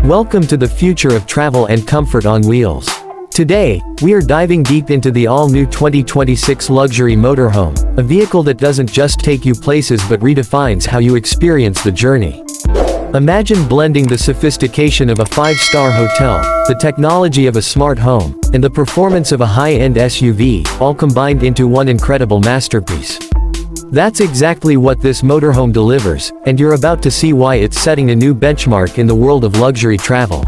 Welcome to the future of travel and comfort on wheels. Today, we are diving deep into the all-new 2026 luxury motorhome, a vehicle that doesn't just take you places but redefines how you experience the journey. Imagine blending the sophistication of a five-star hotel, the technology of a smart home, and the performance of a high-end SUV, all combined into one incredible masterpiece. That's exactly what this motorhome delivers, and you're about to see why it's setting a new benchmark in the world of luxury travel.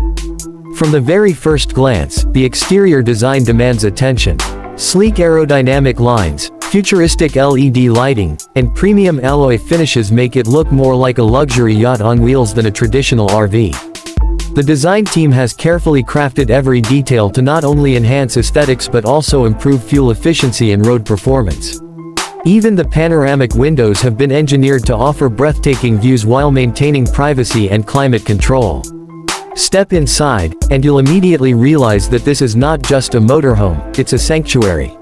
From the very first glance, the exterior design demands attention. Sleek aerodynamic lines, futuristic LED lighting, and premium alloy finishes make it look more like a luxury yacht on wheels than a traditional RV. The design team has carefully crafted every detail to not only enhance aesthetics but also improve fuel efficiency and road performance. Even the panoramic windows have been engineered to offer breathtaking views while maintaining privacy and climate control. Step inside, and you'll immediately realize that this is not just a motorhome, it's a sanctuary.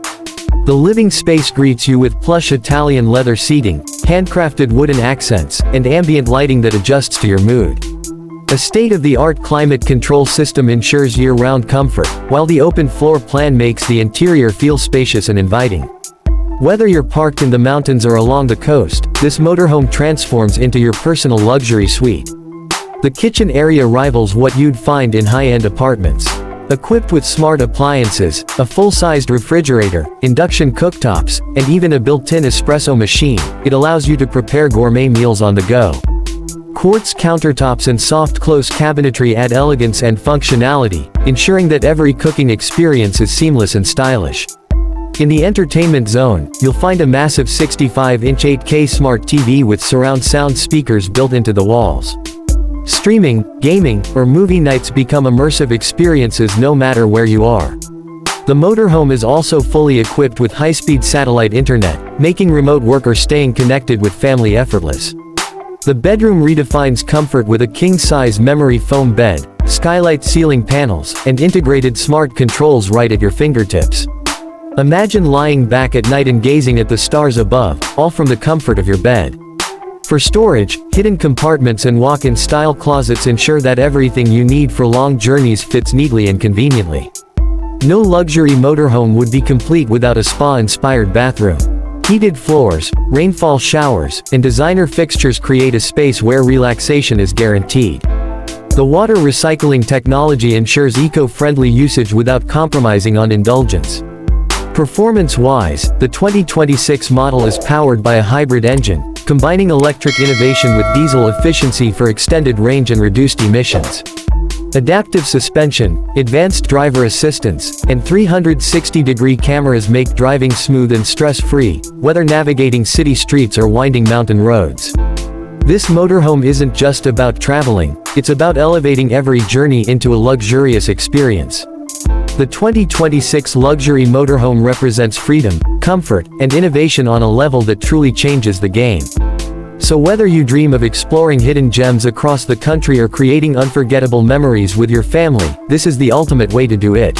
The living space greets you with plush Italian leather seating, handcrafted wooden accents, and ambient lighting that adjusts to your mood. A state-of-the-art climate control system ensures year-round comfort, while the open floor plan makes the interior feel spacious and inviting. Whether you're parked in the mountains or along the coast, this motorhome transforms into your personal luxury suite. The kitchen area rivals what you'd find in high-end apartments. Equipped with smart appliances, a full-sized refrigerator, induction cooktops, and even a built-in espresso machine, it allows you to prepare gourmet meals on the go. Quartz countertops and soft-close cabinetry add elegance and functionality, ensuring that every cooking experience is seamless and stylish. In the entertainment zone, you'll find a massive 65-inch 8K smart TV with surround sound speakers built into the walls. Streaming, gaming, or movie nights become immersive experiences no matter where you are. The motorhome is also fully equipped with high-speed satellite internet, making remote work or staying connected with family effortless. The bedroom redefines comfort with a king-size memory foam bed, skylight ceiling panels, and integrated smart controls right at your fingertips. Imagine lying back at night and gazing at the stars above, all from the comfort of your bed. For storage, hidden compartments and walk-in style closets ensure that everything you need for long journeys fits neatly and conveniently. No luxury motorhome would be complete without a spa-inspired bathroom. Heated floors, rainfall showers, and designer fixtures create a space where relaxation is guaranteed. The water recycling technology ensures eco-friendly usage without compromising on indulgence. Performance-wise, the 2026 model is powered by a hybrid engine, combining electric innovation with diesel efficiency for extended range and reduced emissions. Adaptive suspension, advanced driver assistance, and 360-degree cameras make driving smooth and stress-free, whether navigating city streets or winding mountain roads. This motorhome isn't just about traveling, it's about elevating every journey into a luxurious experience. The 2026 luxury motorhome represents freedom, comfort, and innovation on a level that truly changes the game. So whether you dream of exploring hidden gems across the country or creating unforgettable memories with your family, this is the ultimate way to do it.